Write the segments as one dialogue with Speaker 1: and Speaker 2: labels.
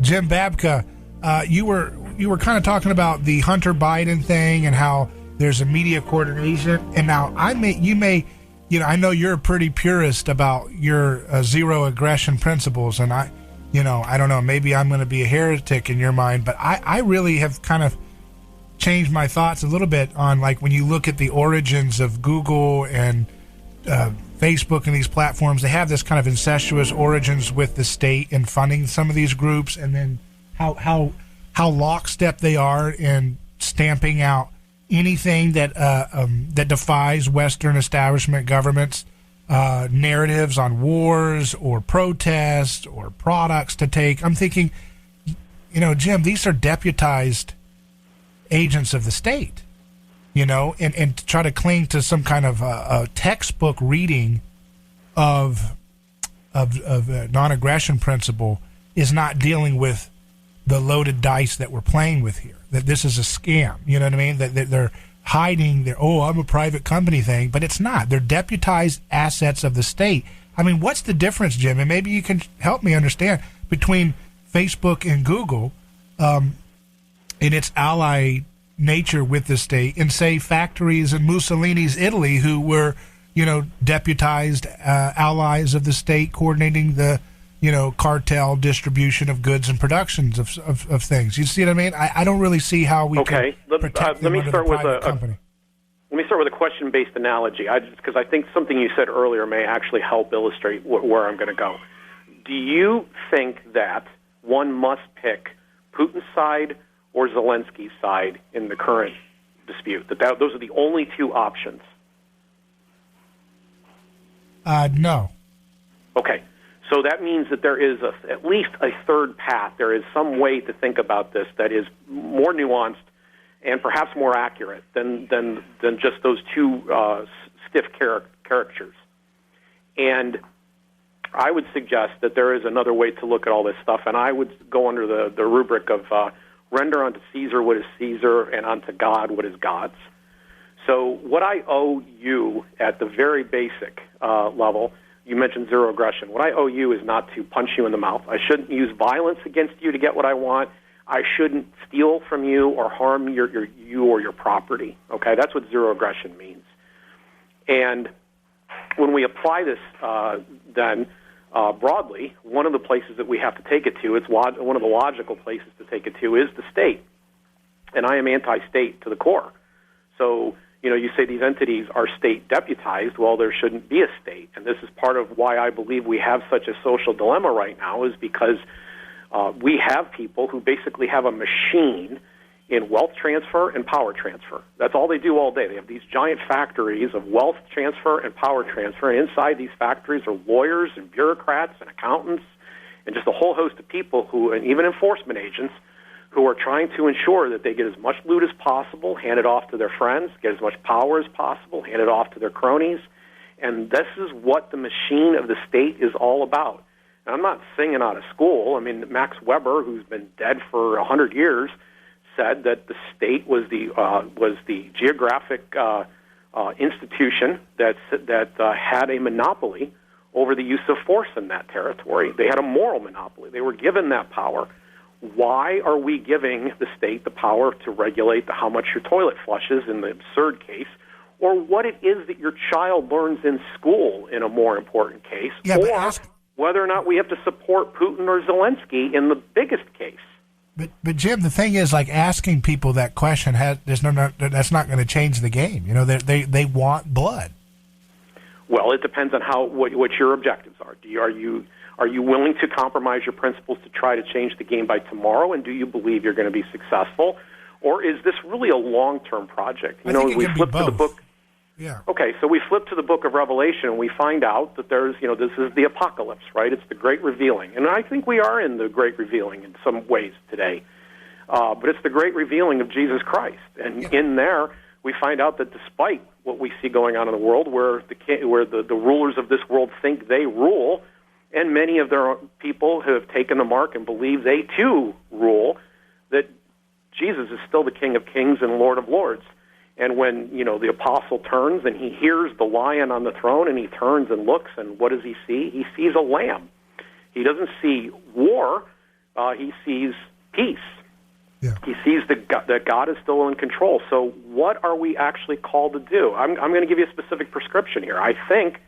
Speaker 1: Jim Babka, you were kind of talking about the Hunter Biden thing and how there's a media coordination. And now I know you're a pretty purist about your zero aggression principles, and I don't know, maybe I'm going to be a heretic in your mind, but I really have kind of changed my thoughts a little bit on, like, when you look at the origins of Google and Facebook and these platforms, they have this kind of incestuous origins with the state and funding some of these groups, and then how lockstep they are in stamping out anything that that defies Western establishment governments, narratives on wars or protests or products to take. I'm thinking, Jim, these are deputized agents of the state, and to try to cling to some kind of a textbook reading of non-aggression principle is not dealing with the loaded dice that we're playing with here, that this is a scam, you know what I mean, that they're hiding their, I'm a private company thing, but it's not. They're deputized assets of the state. I mean, what's the difference, Jim? And maybe you can help me understand between Facebook and Google in its ally nature with the state, and say factories in Mussolini's Italy who were, deputized allies of the state coordinating the, cartel distribution of goods and productions of things. You see what I mean? I don't really see how we can protect them under the private company.
Speaker 2: Let me start with a question-based analogy, because I think something you said earlier may actually help illustrate where I'm going to go. Do you think that one must pick Putin's side or Zelensky's side in the current dispute? That those are the only two options?
Speaker 1: No.
Speaker 2: Okay. So that means that there is at least a third path. There is some way to think about this that is more nuanced and perhaps more accurate than just those two stiff caricatures. And I would suggest that there is another way to look at all this stuff, and I would go under the rubric of render unto Caesar what is Caesar and unto God what is God's. So what I owe you at the very basic level, you mentioned zero aggression. What I owe you is not to punch you in the mouth. I shouldn't use violence against you to get what I want. I shouldn't steal from you or harm you or your property. Okay, that's what zero aggression means. And when we apply this then broadly, one of the places that we have to take it to, one of the logical places to take it to is the state. And I am anti-state to the core. So, you say these entities are state deputized. Well, there shouldn't be a state. And this is part of why I believe we have such a social dilemma right now, is because we have people who basically have a machine in wealth transfer and power transfer. That's all they do all day. They have these giant factories of wealth transfer and power transfer. And inside these factories are lawyers and bureaucrats and accountants and just a whole host of people and even enforcement agents, who are trying to ensure that they get as much loot as possible, hand it off to their friends, get as much power as possible, hand it off to their cronies. And this is what the machine of the state is all about. And I'm not singing out of school. I mean, Max Weber, who's been dead for 100 years, said that the state was the geographic institution that had a monopoly over the use of force in that territory. They had a moral monopoly. They were given that power. Why are we giving the state the power to regulate how much your toilet flushes in the absurd case, or what it is that your child learns in school in a more important case, or whether or not we have to support Putin or Zelensky in the biggest case?
Speaker 1: But Jim, the thing is, like, asking people that question, that's not going to change the game. They want blood.
Speaker 2: Well, it depends on what your objectives are. Are you willing to compromise your principles to try to change the game by tomorrow, and do you believe you're going to be successful? Or is this really a long-term project?
Speaker 1: I think it can be both.
Speaker 2: To the book.
Speaker 1: Yeah.
Speaker 2: Okay, so we flip to the book of Revelation, and we find out that there's, this is the apocalypse, right? It's the great revealing. And I think we are in the great revealing in some ways today. But it's the great revealing of Jesus Christ. And in there, we find out that despite what we see going on in the world, where the rulers of this world think they rule, and many of their people have taken the mark and believe they too rule, that Jesus is still the King of Kings and Lord of Lords. And when, the apostle turns and he hears the lion on the throne, and he turns and looks, and what does he see? He sees a lamb. He doesn't see war, he sees peace.
Speaker 1: Yeah.
Speaker 2: He sees that God is still in control. So what are we actually called to do? I'm going to give you a specific prescription here. I think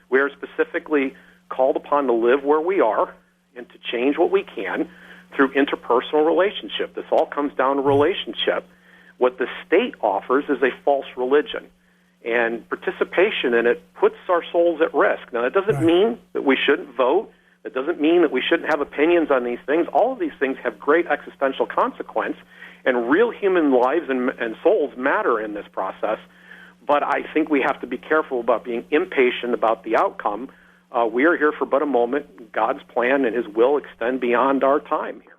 Speaker 2: we are specifically called upon to live where we are and to change what we can through interpersonal relationship. This all comes down to relationship. What the state offers is a false religion, and participation in it puts our souls at risk. Now, that doesn't mean that we shouldn't vote. It doesn't mean that we shouldn't have opinions on these things. All of these things have great existential consequence, and real human lives and souls matter in this process. But I think we have to be careful about being impatient about the outcome. We are here for but a moment. God's plan and his will extend beyond our time here.